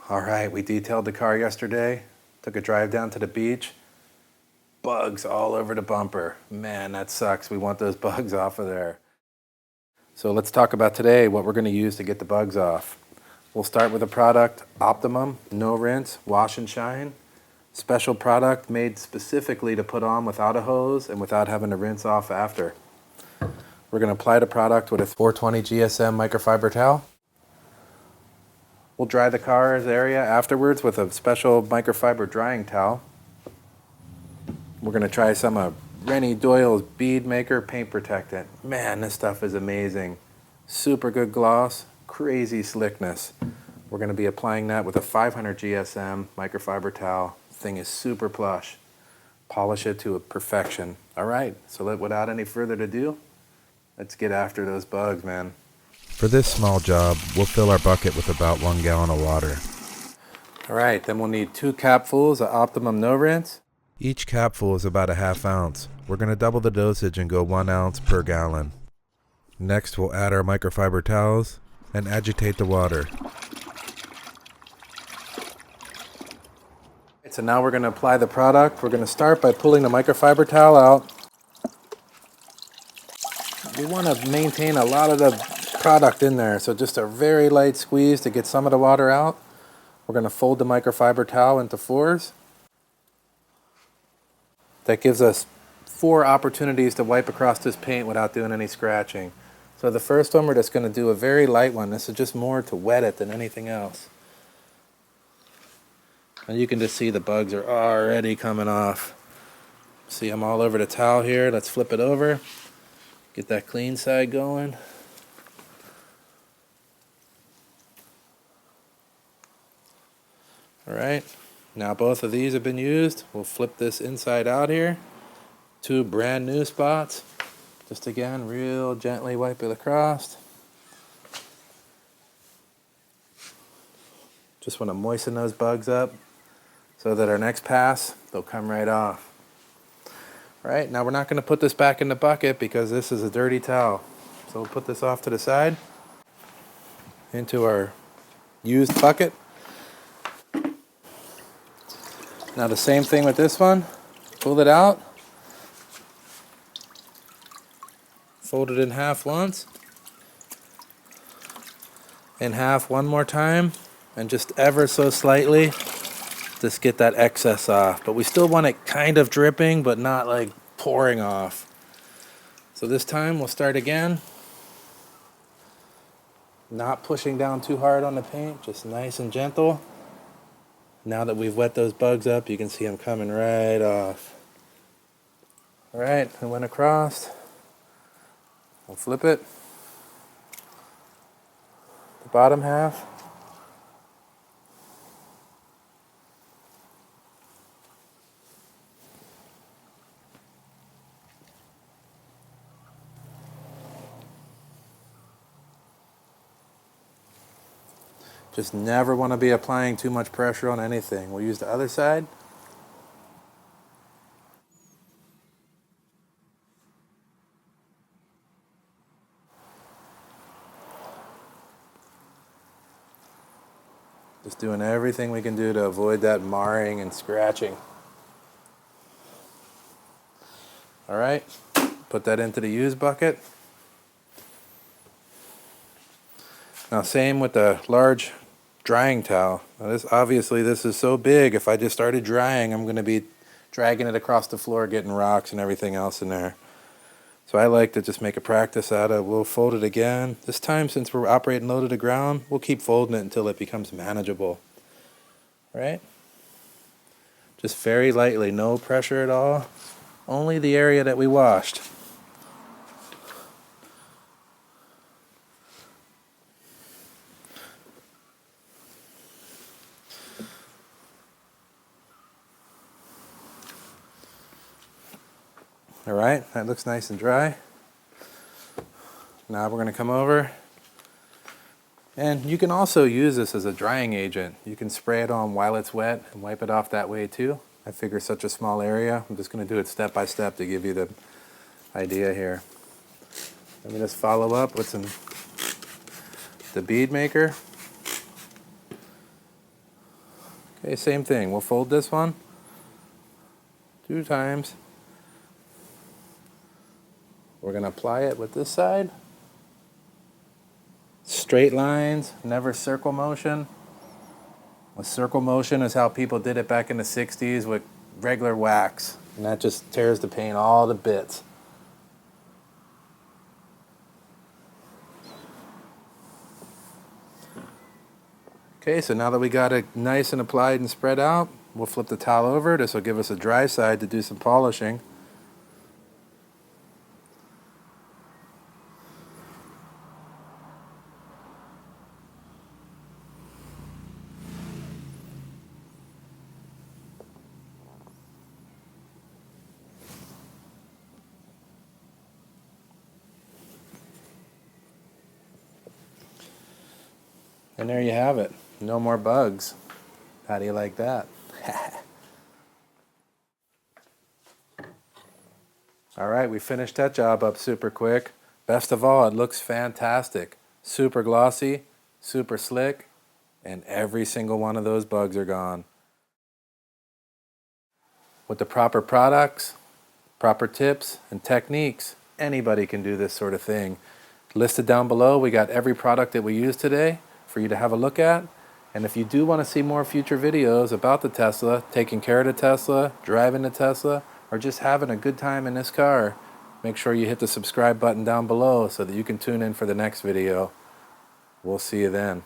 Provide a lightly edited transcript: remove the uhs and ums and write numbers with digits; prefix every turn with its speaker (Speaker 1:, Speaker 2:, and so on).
Speaker 1: All right, we detailed the car yesterday, took a drive down to the beach. Bugs all over the bumper. Man, that sucks. We want those bugs off of there. So let's talk about today what we're going to use to get the bugs off. We'll start with a product, Optimum No Rinse Wash and Shine. Special product made specifically to put on without a hose and without having to rinse off after. We're going to apply the product with a 420 GSM microfiber towel. We'll dry the car's area afterwards with a special microfiber drying towel. We're going to try some of Rennie Doyle's Bead Maker Paint Protectant. Man, this stuff is amazing. Super good gloss, crazy slickness. We're going to be applying that with a 500 GSM microfiber towel. Thing is super plush. Polish it to a perfection. All right, so without any further ado, let's get after those bugs, man.
Speaker 2: For this small job, we'll fill our bucket with about 1 gallon of water.
Speaker 1: All right, then we'll need 2 capfuls of Optimum No Rinse.
Speaker 2: Each capful is about a ½ ounce. We're going to double the dosage and go 1 ounce per gallon. Next, we'll add our microfiber towels and agitate the water.
Speaker 1: So now we're going to apply the product. We're going to start by pulling the microfiber towel out. We want to maintain a lot of the product in there, so just a very light squeeze to get some of the water out. We're going to fold the microfiber towel into 4s. That gives us 4 opportunities to wipe across this paint without doing any scratching. So the first one, we're just going to do a very light one. This is just more to wet it than anything else. And you can just see the bugs are already coming off. See them all over the towel here. Let's flip it over. Get that clean side going. All right, now both of these have been used. We'll flip this inside out here. 2 brand new spots. Just again, real gently wipe it across. Just want to moisten those bugs up so that our next pass, they'll come right off. All right, now we're not going to put this back in the bucket because this is a dirty towel. So we'll put this off to the side into our used bucket. Now the same thing with this one. Pull it out. Fold it in half once. In half one more time. And just ever so slightly, just get that excess off. But we still want it kind of dripping, but not like pouring off. So this time we'll start again. Not pushing down too hard on the paint, just nice and gentle. Now that we've wet those bugs up, you can see them coming right off. All right, I went across. We'll flip it. The bottom half. Just never want to be applying too much pressure on anything. We'll use the other side. Just doing everything we can do to avoid that marring and scratching. All right, put that into the used bucket. Now same with the large drying towel. Now this is so big, if I just started drying, I'm going to be dragging it across the floor, getting rocks and everything else in there. So I like to just make a practice out of, we'll fold it again. This time, since we're operating low to the ground, we'll keep folding it until it becomes manageable. All right? Just very lightly, no pressure at all. Only the area that we washed. All right, that looks nice and dry. Now we're going to come over, and you can also use this as a drying agent. You can spray it on while it's wet and wipe it off that way too. I figure such a small area, I'm just going to do it step by step to give you the idea here. Let me just follow up with the bead maker. Okay, same thing. We'll fold this one 2 times. We're going to apply it with this side. Straight lines, never circle motion. A circle motion is how people did it back in the 60s with regular wax. And that just tears the paint all to bits. Okay, so now that we got it nice and applied and spread out, we'll flip the towel over. This will give us a dry side to do some polishing. And there you have it. No more bugs. How do you like that? Alright, we finished that job up super quick. Best of all, it looks fantastic. Super glossy, super slick, and every single one of those bugs are gone. With the proper products, proper tips, and techniques, anybody can do this sort of thing. Listed down below, we got every product that we used today for you to have a look at. And if you do want to see more future videos about the Tesla, taking care of the Tesla, driving the Tesla, or just having a good time in this car, make sure you hit the subscribe button down below so that you can tune in for the next video. We'll see you then.